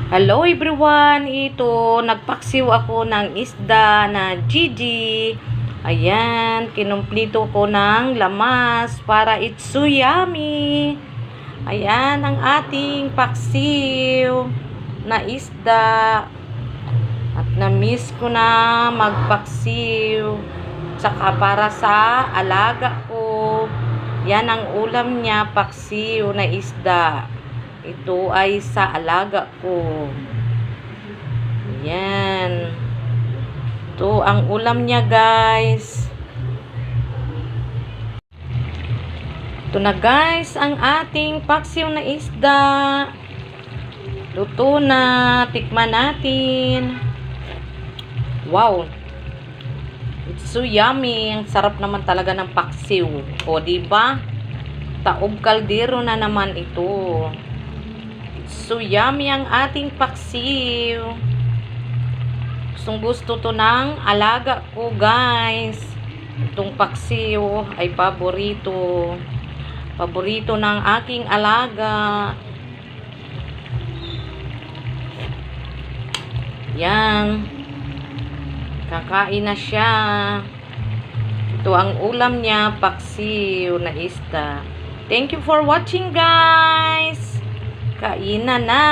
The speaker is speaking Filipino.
Hello everyone! Ito, nagpaksiw ako ng isda na Gigi. Ayan, kinumplito ko ng lamas para it's so yummy. Ayan, ang ating paksiw na isda. At na-miss ko na magpaksiw. Tsaka para sa alaga ko. Yan ang ulam niya, paksiw na isda. Ito ay sa alaga ko. Yan. Ito ang ulam niya, guys. Ito na, guys, ang ating paksiw na isda. Luto na. Tikman natin. Wow. It's so yummy. Ang sarap naman talaga ng paksiw. O, diba? Taob kaldero na naman ito. So yummy ang ating paksiw. Gustong gusto to ng alaga ko, guys. Itong paksiw ay paborito. Paborito ng aking alaga. Yan. Kakain na siya. Ito ang ulam niya, paksiw na isda. Thank you for watching, guys. Kainan na.